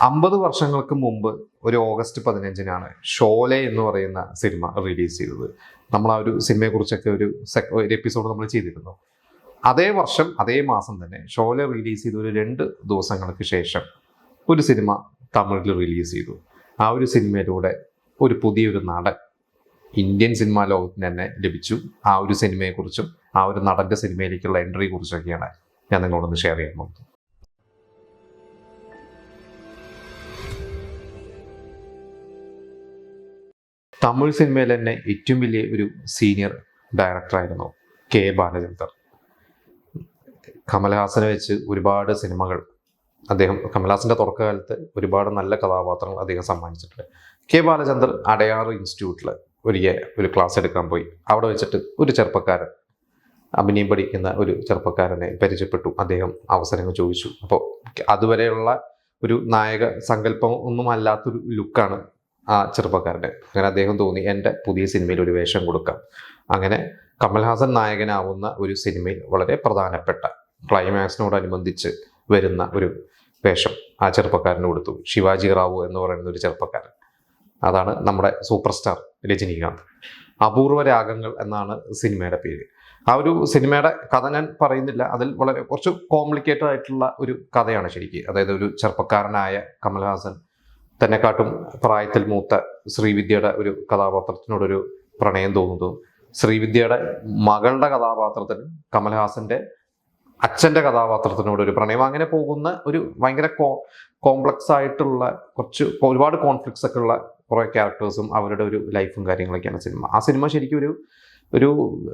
50 വർഷങ്ങൾക്ക് മുമ്പ് ഒരു ഓഗസ്റ്റ് 15-നാണ് ഷോലെ എന്ന് പറയുന്ന സിനിമ റിലീസ് ചെയ്തത്. നമ്മൾ ആ ഒരു സിനിമയെക്കുറിച്ചൊക്കെ ഒരു എപ്പിസോഡ് നമ്മൾ ചെയ്തിരുന്നു. അതേ വർഷം അതേ മാസം തന്നെ ഷോലെ റിലീസ് ചെയ്ത ഒരു 2 ദിവസങ്ങൾക്ക് ശേഷം ഒരു സിനിമ തമിഴിൽ റിലീസ് ചെയ്തു. ആ ഒരു സിനിമയിലൂടെ ഒരു പുതിയൊരു നടൻ ഇന്ത്യൻ സിനിമാ ലോകത്തിന് തന്നെ ലഭിച്ചു. ആ ഒരു സിനിമയെക്കുറിച്ചും ആ ഒരു നടൻ്റെ സിനിമയിലേക്കുള്ള എൻട്രിയെ കുറിച്ചൊക്കെയാണ് ഞാൻ നിങ്ങളോടൊന്ന് ഷെയർ ചെയ്യാൻ പോകുന്നത്. തമിഴ് സിനിമയിൽ തന്നെ ഏറ്റവും വലിയ ഒരു സീനിയർ ഡയറക്ടറായിരുന്നു കെ ബാലചന്ദർ. കമൽഹാസനെ വെച്ച് ഒരുപാട് സിനിമകൾ അദ്ദേഹം, കമൽഹാസൻ്റെ തുടക്കകാലത്ത് ഒരുപാട് നല്ല കഥാപാത്രങ്ങൾ അദ്ദേഹം സമ്മാനിച്ചിട്ടുണ്ട്. കെ ബാലചന്ദർ അടയാർ ഇൻസ്റ്റിറ്റ്യൂട്ടിൽ ഒരു ക്ലാസ് എടുക്കാൻ പോയി. അവിടെ വെച്ചിട്ട് ഒരു ചെറുപ്പക്കാരൻ, അഭിനയം പഠിക്കുന്ന ഒരു ചെറുപ്പക്കാരനെ പരിചയപ്പെട്ടു. അദ്ദേഹം അവസരങ്ങൾ ചോദിച്ചു. അപ്പോൾ അതുവരെയുള്ള ഒരു നായക സങ്കല്പം ഒന്നും അല്ലാത്തൊരു ലുക്കാണ് ആ ചെറുപ്പക്കാരൻ്റെ. അങ്ങനെ അദ്ദേഹം തോന്നി എൻ്റെ പുതിയ സിനിമയിൽ ഒരു വേഷം കൊടുക്കാം. അങ്ങനെ കമൽഹാസൻ നായകനാവുന്ന ഒരു സിനിമയിൽ വളരെ പ്രധാനപ്പെട്ട ക്ലൈമാക്സിനോടനുബന്ധിച്ച് വരുന്ന ഒരു വേഷം ആ ചെറുപ്പക്കാരന് കൊടുത്തു. ശിവാജി റാവു എന്ന് പറയുന്ന ഒരു ചെറുപ്പക്കാരൻ. അതാണ് നമ്മുടെ സൂപ്പർ സ്റ്റാർ രജനീകാന്ത്. അപൂർവ രാഗങ്ങൾ എന്നാണ് സിനിമയുടെ പേര്. ആ ഒരു സിനിമയുടെ കഥ ഞാൻ പറയുന്നില്ല. അതിൽ വളരെ കുറച്ച് കോംപ്ലിക്കേറ്റഡ് ആയിട്ടുള്ള ഒരു കഥയാണ് ശരിക്കും. അതായത് ഒരു ചെറുപ്പക്കാരനായ കമൽഹാസൻ തന്നെക്കാട്ടും പ്രായത്തിൽ മൂത്ത ശ്രീവിദ്യയുടെ ഒരു കഥാപാത്രത്തിനോടൊരു പ്രണയം തോന്നുന്നു. ശ്രീവിദ്യയുടെ മകളുടെ കഥാപാത്രത്തിന് കമൽഹാസന്റെ അച്ഛൻ്റെ കഥാപാത്രത്തിനോടൊരു പ്രണയം. അങ്ങനെ പോകുന്ന ഒരു ഭയങ്കര കോംപ്ലക്സ് ആയിട്ടുള്ള ഒരുപാട് കോൺഫ്ലിക്ട്സ് ഒക്കെ ഉള്ള കുറേ ക്യാരക്ടേഴ്സും അവരുടെ ഒരു ലൈഫും കാര്യങ്ങളൊക്കെയാണ് സിനിമ. ആ സിനിമ ശരിക്കും ഒരു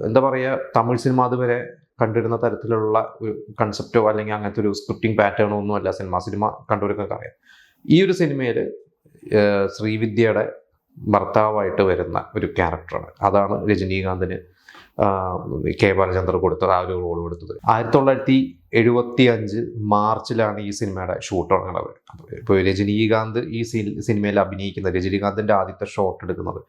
എന്താ പറയുക, തമിഴ് സിനിമ അതുവരെ കണ്ടിരുന്ന തരത്തിലുള്ള ഒരു കൺസെപ്റ്റോ അല്ലെങ്കിൽ അങ്ങനത്തെ ഒരു സ്ക്രിപ്റ്റിംഗ് പാറ്റേണോ ഒന്നും അല്ല സിനിമ കണ്ടവർക്കൊക്കെ അറിയാം. ഈ ഒരു സിനിമയിൽ ശ്രീവിദ്യയുടെ ഭർത്താവായിട്ട് വരുന്ന ഒരു ക്യാരക്ടറാണ്. അതാണ് രജനീകാന്തിന് കെ ബാലചന്ദർ കൊടുത്തത്, ആ ഒരു റോൾ കൊടുത്തത്. 1975 മാർച്ചിലാണ് ഈ സിനിമയുടെ ഷൂട്ട് തുടങ്ങുന്നത്. ഇപ്പോൾ രജനീകാന്ത് ഈ സിനിമയിൽ അഭിനയിക്കുന്നത്, രജനീകാന്തിൻ്റെ ആദ്യത്തെ ഷോട്ട് എടുക്കുന്നത്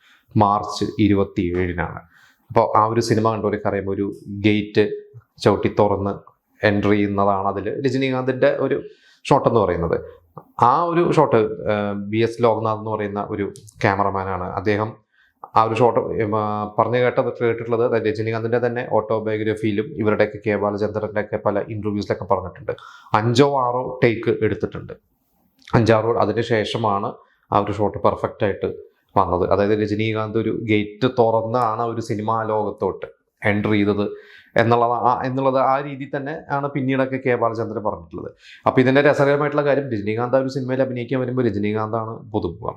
മാർച്ച് 27-നാണ്. അപ്പോൾ ആ ഒരു സിനിമ കണ്ടവരൊക്കെ അറിയുമ്പോൾ ഒരു ഗേറ്റ് ചവിട്ടി തുറന്ന് എൻട്രി ചെയ്യുന്നതാണ് അതിൽ രജനീകാന്തിൻ്റെ ഒരു ഷോട്ട് എന്ന് പറയുന്നത്. ആ ഒരു ഷോട്ട് BS ലോക്നാഥ് എന്ന് പറയുന്ന ഒരു ക്യാമറമാനാണ്. അദ്ദേഹം ആ ഒരു ഷോട്ട് കേട്ടിട്ടുള്ളത് രജനീകാന്തിൻ്റെ തന്നെ ഓട്ടോബയോഗ്രഫിയിലും ഇവരുടെയൊക്കെ കെ ബാലചന്ദറിൻ്റെ ഒക്കെ പല ഇൻ്റർവ്യൂസിലൊക്കെ പറഞ്ഞിട്ടുണ്ട്. 5 or 6 ടേക്ക് എടുത്തിട്ടുണ്ട്. 5-6 അതിന് ശേഷമാണ് ആ ഒരു ഷോട്ട് പെർഫെക്റ്റ് ആയിട്ട് വന്നത്. അതായത് രജനീകാന്ത് ഒരു ഗേറ്റ് തുറന്നാണ് ഒരു സിനിമാ ലോകത്തോട്ട് എൻട്രി ചെയ്തത് എന്നുള്ളത് ആ രീതിയിൽ തന്നെ ആണ് പിന്നീടൊക്കെ കെ ബാലചന്ദ്രൻ പറഞ്ഞിട്ടുള്ളത്. അപ്പോൾ ഇതിൻ്റെ രസകരമായിട്ടുള്ള കാര്യം, രജനീകാന്ത് ആ ഒരു സിനിമയിൽ അഭിനയിക്കാൻ വരുമ്പോൾ രജനീകാന്താണ് പുതുമുഖം.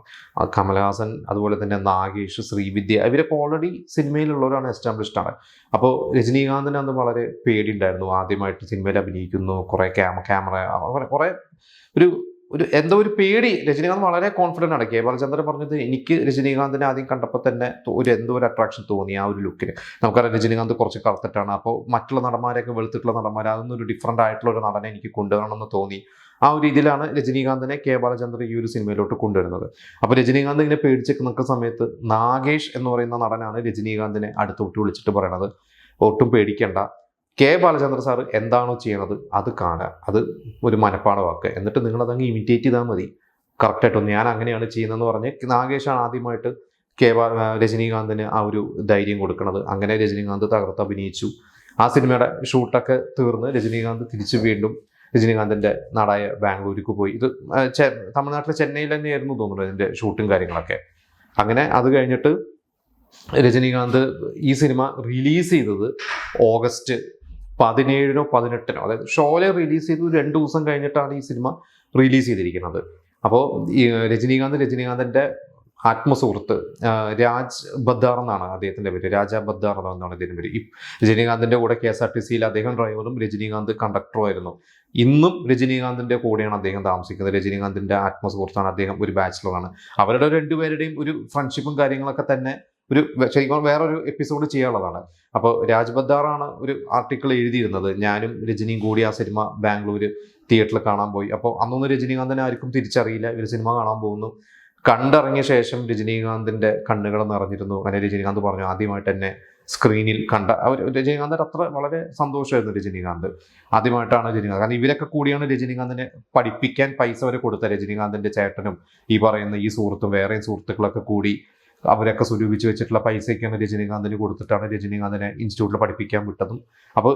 കമൽഹാസൻ, അതുപോലെ തന്നെ നാഗേഷ്, ശ്രീവിദ്യ, ഇവരൊക്കെ ഓൾറെഡി സിനിമയിലുള്ളവരാണ്, എസ്റ്റാബ്ലിഷ്ഡ് ആണ്. അപ്പോൾ രജനീകാന്തിന് അന്ന് വളരെ പേടിയുണ്ടായിരുന്നു. ആദ്യമായിട്ട് സിനിമയിൽ അഭിനയിക്കുന്നു, കുറേ ക്യാമറ കുറേ എന്തോ ഒരു പേടി. രജനീകാന്ത് വളരെ കോൺഫിഡൻ്റ് ആണ്. കെ ബാലചന്ദ്രൻ പറഞ്ഞത്, എനിക്ക് രജനീകാന്തിനെ ആദ്യം കണ്ടപ്പോൾ തന്നെ എന്തോ ഒരു അട്രാക്ഷൻ തോന്നി ആ ഒരു ലുക്കിന്. നമുക്കറിയാം രജനീകാന്ത് കുറച്ച് കറുത്തിട്ടാണ്. അപ്പോൾ മറ്റുള്ള നടന്മാരെയൊക്കെ വെളുത്തിട്ടുള്ള നടന്മാർ, അതൊന്നും ഒരു ഡിഫറൻ്റ് ആയിട്ടുള്ള ഒരു നടനെ എനിക്ക് കൊണ്ടുവരണമെന്ന് തോന്നി. ആ ഒരു രീതിയിലാണ് രജനീകാന്തിനെ കെ ബാലചന്ദ്രൻ ഈ ഒരു സിനിമയിലോട്ട് കൊണ്ടുവരുന്നത്. അപ്പോൾ രജനീകാന്ത് ഇങ്ങനെ പേടിച്ചൊക്കെ നിൽക്കുന്ന സമയത്ത് നാഗേഷ് എന്ന് പറയുന്ന നടനാണ് രജനീകാന്തിനെ അടുത്തോട്ട് വിളിച്ചിട്ട് പറയണത്, ഒട്ടും പേടിക്കണ്ട, കെ ബാലചന്ദ്ര സാറ് എന്താണോ ചെയ്യണത് അത് കാണുക, അത് ഒരു മനപ്പാടമാക്കുക, എന്നിട്ട് നിങ്ങളതങ്ങ് ഇമിറ്റേറ്റ് ചെയ്താൽ മതി, കറക്റ്റായിട്ടൊന്നും ഞാൻ അങ്ങനെയാണ് ചെയ്യുന്നതെന്ന് പറഞ്ഞ് നാഗേഷാണ് ആദ്യമായിട്ട് രജനീകാന്തിന് ആ ഒരു ധൈര്യം കൊടുക്കുന്നത്. അങ്ങനെ രജനീകാന്ത് തകർത്ത് അഭിനയിച്ചു. ആ സിനിമയുടെ ഷൂട്ടൊക്കെ തീർന്ന് രജനീകാന്ത് തിരിച്ചു വീണ്ടും രജനീകാന്തിൻ്റെ നാടായ ബാംഗ്ലൂർക്ക് പോയി. ഇത് തമിഴ്നാട്ടിലെ ചെന്നൈയിൽ തന്നെയായിരുന്നു തോന്നുന്നു ഇതിൻ്റെ ഷൂട്ടും കാര്യങ്ങളൊക്കെ. അങ്ങനെ അത് കഴിഞ്ഞിട്ട് രജനീകാന്ത് ഈ സിനിമ റിലീസ് ചെയ്തത് ഓഗസ്റ്റ് 17-നോ 18-നോ, അതായത് ഷോലെ റിലീസ് ചെയ്തു 2 ദിവസം കഴിഞ്ഞിട്ടാണ് ഈ സിനിമ റിലീസ് ചെയ്തിരിക്കുന്നത്. അപ്പോൾ ഈ രജനീകാന്തിൻ്റെ ആത്മസുഹൃത്ത് രാജ് ബദ്ദാർ എന്നാണ് അദ്ദേഹത്തിൻ്റെ പേര്. രാജ ബദ്ദാർ എന്നാണ് അദ്ദേഹത്തിൻ്റെ പേര്. ഈ രജനീകാന്തിൻ്റെ കൂടെ KSRTCയിൽ അദ്ദേഹം ഡ്രൈവറും രജനീകാന്ത് കണ്ടക്ടറും ആയിരുന്നു. ഇന്നും രജനീകാന്തിൻ്റെ കൂടെയാണ് അദ്ദേഹം താമസിക്കുന്നത്. രജനീകാന്തിൻ്റെ ആത്മസുഹൃത്താണ് അദ്ദേഹം, ഒരു ബാച്ചിലറാണ്. അവരുടെ രണ്ടുപേരുടെയും ഒരു ഫ്രണ്ട്ഷിപ്പും കാര്യങ്ങളൊക്കെ തന്നെ ശരിക്കും വേറൊരു എപ്പിസോഡ് ചെയ്യാനുള്ളതാണ്. അപ്പോൾ രാജ് ബദ്ദാറാണ് ഒരു ആർട്ടിക്കിൾ എഴുതിയിരുന്നത്, ഞാനും രജനിയും കൂടി ആ സിനിമ ബാംഗ്ലൂർ തിയേറ്ററിൽ കാണാൻ പോയി. അപ്പോൾ അന്നൊന്നും രജനീകാന്തിനെ ആർക്കും തിരിച്ചറിയില്ല. ഇവർ സിനിമ കാണാൻ പോകുന്നു. കണ്ടിറങ്ങിയ ശേഷം രജനീകാന്തിൻ്റെ കണ്ണുകൾ നിറഞ്ഞിരുന്നു. അങ്ങനെ രജനീകാന്ത് പറഞ്ഞു, ആദ്യമായിട്ട് എന്നെ സ്ക്രീനിൽ കണ്ട രജനീകാന്ത് അത്ര വളരെ സന്തോഷമായിരുന്നു രജനീകാന്ത്. ആദ്യമായിട്ടാണ് രജനീകാന്ത്, കാരണം ഇവരൊക്കെ കൂടിയാണ് രജനീകാന്തിനെ പഠിപ്പിക്കാൻ പൈസ വരെ കൊടുത്ത രജനീകാന്തിന്റെ ചേട്ടനും ഈ പറയുന്ന ഈ സുഹൃത്തും വേറെയും സുഹൃത്തുക്കളൊക്കെ കൂടി അവരൊക്കെ സ്വരൂപിച്ച് വെച്ചിട്ടുള്ള പൈസയൊക്കെയാണ് രജനീകാന്തിന് കൊടുത്തിട്ടാണ് രജനീകാന്തിനെ ഇൻസ്റ്റിറ്റ്യൂട്ടിൽ പഠിപ്പിക്കാൻ വിട്ടതും. അപ്പോൾ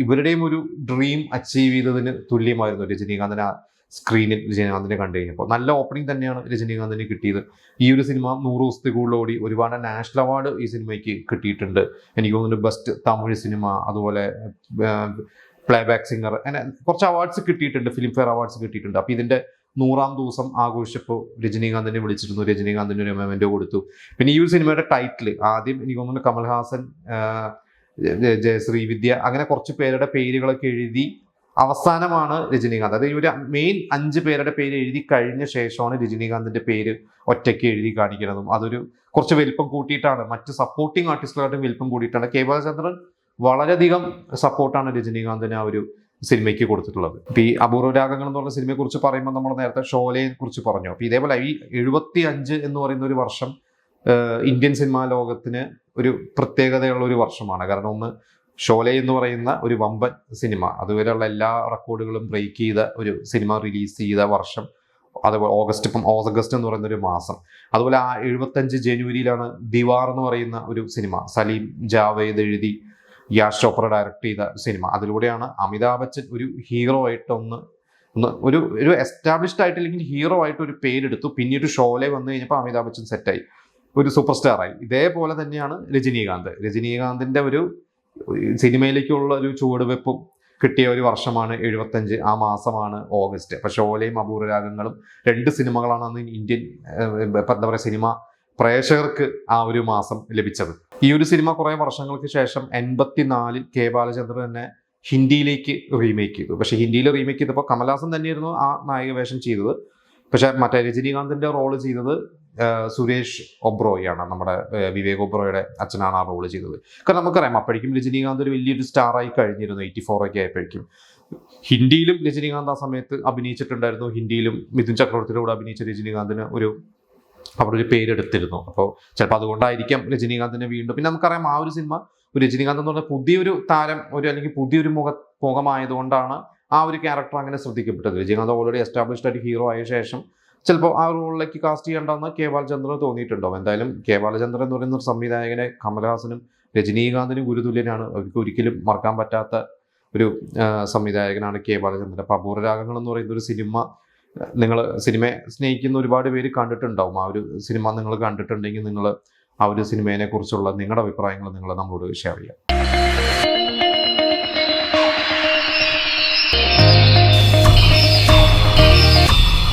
ഇവരുടെയും ഒരു ഡ്രീം അച്ചീവ് ചെയ്തതിന് തുല്യമായിരുന്നു രജനീകാന്തിനെ സ്ക്രീനിൽ രജനീകാന്തിനെ കണ്ടു കഴിഞ്ഞപ്പോൾ. നല്ല ഓപ്പണിംഗ് തന്നെയാണ് രജനീകാന്തിന് കിട്ടിയത്. ഈ ഒരു സിനിമ 100 ദിവസത്തിൽ കൂടുതൽ ഓടി, ഒരുപാട് നാഷണൽ അവാർഡ് ഈ സിനിമയ്ക്ക് കിട്ടിയിട്ടുണ്ട്. എനിക്ക് തോന്നുന്നു ബെസ്റ്റ് തമിഴ് സിനിമ, അതുപോലെ പ്ലേബാക്ക് സിംഗർ, അങ്ങനെ കുറച്ച് അവാർഡ്സ് കിട്ടിയിട്ടുണ്ട്, ഫിലിം ഫെയർ അവാർഡ്സ് കിട്ടിയിട്ടുണ്ട്. അപ്പോൾ ഇതിന്റെ 100ാം ദിവസം ആഘോഷിച്ചപ്പോൾ രജനീകാന്തിനെ വിളിച്ചിരുന്നു, രജനീകാന്തിന് ഒരു മെമന്റോ കൊടുത്തു. പിന്നെ ഈ ഒരു സിനിമയുടെ ടൈറ്റിൽ ആദ്യം എനിക്ക് തോന്നുന്നു കമൽഹാസൻ, ശ്രീവിദ്യ, അങ്ങനെ കുറച്ച് പേരുടെ പേരുകളൊക്കെ എഴുതി അവസാനമാണ് രജനീകാന്ത്, അതായത് ഒരു മെയിൻ 5 പേരുടെ പേര് എഴുതി കഴിഞ്ഞ ശേഷമാണ് രജനീകാന്തിന്റെ പേര് ഒറ്റയ്ക്ക് എഴുതി കാണിക്കുന്നതും. അതൊരു കുറച്ച് വലിപ്പം കൂട്ടിയിട്ടാണ്, മറ്റ് സപ്പോർട്ടിങ് ആർട്ടിസ്റ്റുകളായിട്ടും വലിപ്പം കൂട്ടിയിട്ടാണ്. കെ ബാലചന്ദ്രൻ വളരെയധികം സപ്പോർട്ടാണ് രജനീകാന്തിന് ആ ഒരു സിനിമയ്ക്ക് കൊടുത്തിട്ടുള്ളത്. ഇപ്പൊ ഈ അപൂർവ രാഗങ്ങൾ എന്ന് പറഞ്ഞ സിനിമയെ കുറിച്ച് പറയുമ്പോൾ നമ്മൾ നേരത്തെ ഷോലയെ കുറിച്ച് പറഞ്ഞു. അപ്പൊ ഇതേപോലെ ഈ 75 എന്ന് പറയുന്ന ഒരു വർഷം ഇന്ത്യൻ സിനിമാ ലോകത്തിന് ഒരു പ്രത്യേകതയുള്ള ഒരു വർഷമാണ്. കാരണം ഒന്ന്, ഷോലെ എന്ന് പറയുന്ന ഒരു വമ്പൻ സിനിമ, അതുവരെയുള്ള എല്ലാ റെക്കോർഡുകളും ബ്രേക്ക് ചെയ്ത ഒരു സിനിമ റിലീസ് ചെയ്ത വർഷം. അതുപോലെ ഓഗസ്റ്റ് എന്ന് പറയുന്ന ഒരു മാസം. അതുപോലെ ആ 75 ജനുവരിയിലാണ് ദിവാർ എന്ന് പറയുന്ന ഒരു സിനിമ, സലീം ജാവേദ് എഴുതി യാഷ് ചോപ്ര ഡയറക്ട് ചെയ്ത സിനിമ. അതിലൂടെയാണ് അമിതാഭ് ബച്ചൻ ഒരു ഹീറോ ആയിട്ട് ഒരു എസ്റ്റാബ്ലിഷ്ഡ് ആയിട്ടില്ലെങ്കിൽ ഹീറോ ആയിട്ട് ഒരു പേരെടുത്തു. പിന്നീട് ഷോലെ വന്നു കഴിഞ്ഞപ്പോൾ അമിതാഭ് ബച്ചൻ സെറ്റായി, ഒരു സൂപ്പർ സ്റ്റാറായി. ഇതേപോലെ തന്നെയാണ് രജനീകാന്തിന്റെ ഒരു സിനിമയിലേക്കുള്ള ഒരു ചുവടുവെപ്പും കിട്ടിയ ഒരു വർഷമാണ് 75. ആ മാസമാണ് ഓഗസ്റ്റ്. അപ്പൊ ഷോലയും അപൂർവ രാഗങ്ങളും 2 സിനിമകളാണ് അന്ന് ഇന്ത്യൻ എന്താ പറയുക സിനിമ പ്രേക്ഷകർക്ക് ആ ഒരു മാസം ലഭിച്ചത്. ഈ ഒരു സിനിമ കുറെ വർഷങ്ങൾക്ക് ശേഷം 84 കെ ബാലചന്ദ്രൻ തന്നെ ഹിന്ദിയിലേക്ക് റീമേക്ക് ചെയ്തു. പക്ഷെ ഹിന്ദിയിൽ റീമേക്ക് ചെയ്തപ്പോൾ കമൽഹാസൻ തന്നെയായിരുന്നു ആ നായിക വേഷം ചെയ്തത്. പക്ഷെ മറ്റേ രജനീകാന്തിന്റെ റോള് ചെയ്തത് സുരേഷ് ഒബ്രോയ് ആണ്, നമ്മുടെ വിവേക് ഒബ്രോയുടെ അച്ഛനാണ് ആ റോള് ചെയ്തത്. കാരണം നമുക്കറിയാം അപ്പോഴേക്കും രജനീകാന്ത് ഒരു വലിയൊരു സ്റ്റാറായി കഴിഞ്ഞിരുന്നു. 84 ഒക്കെ ആയപ്പോഴേക്കും. ഹിന്ദിയിലും രജനീകാന്ത് ആ സമയത്ത് അഭിനയിച്ചിട്ടുണ്ടായിരുന്നു. ഹിന്ദിയിലും മിഥുൻ ചക്രവർത്തിയുടെ കൂടെ അഭിനയിച്ച രജനീകാന്തിന് അവിടെ ഒരു പേരെടുത്തിരുന്നു. അപ്പോൾ ചിലപ്പോൾ അതുകൊണ്ടായിരിക്കാം രജനീകാന്തിനെ വീണ്ടും. പിന്നെ നമുക്കറിയാം ആ ഒരു സിനിമ രജനീകാന്ത് എന്ന് പറഞ്ഞാൽ പുതിയൊരു താരം, അല്ലെങ്കിൽ പുതിയൊരു മുഖമായതുകൊണ്ടാണ് ആ ഒരു ക്യാരക്ടർ അങ്ങനെ ശ്രദ്ധിക്കപ്പെട്ടത്. രജനീകാന്ത് ഓൾറെഡി എസ്റ്റാബ്ലിഷ്ഡ് ആയിട്ട് ഹീറോ ആയ ശേഷം ചിലപ്പോൾ ആ റോളിലേക്ക് കാസ്റ്റ് ചെയ്യേണ്ടെന്ന് കെ ബാലചന്ദ്രന് തോന്നിയിട്ടുണ്ടാവും. എന്തായാലും കെ ബാലചന്ദ്രൻ എന്ന് പറയുന്ന ഒരു സംവിധായകനെ കമൽഹാസനും രജനീകാന്തിനും ഗുരുതുല്യനാണ്. അവർക്ക് ഒരിക്കലും മറക്കാൻ പറ്റാത്ത ഒരു സംവിധായകനാണ് കെ ബാലചന്ദ്രൻ. അപ്പോൾ അപൂർവ രാഗങ്ങൾ എന്ന് പറയുന്ന ഒരു സിനിമ നിങ്ങൾ സിനിമയെ സ്നേഹിക്കുന്ന ഒരുപാട് പേര് കണ്ടിട്ടുണ്ടാവും. ആ ഒരു സിനിമ നിങ്ങൾ കണ്ടിട്ടുണ്ടെങ്കിൽ നിങ്ങൾ ആ ഒരു സിനിമയെ കുറിച്ചുള്ള നിങ്ങളുടെ അഭിപ്രായങ്ങൾ നിങ്ങൾ നമ്മളോട് ഷെയർ ചെയ്യാം.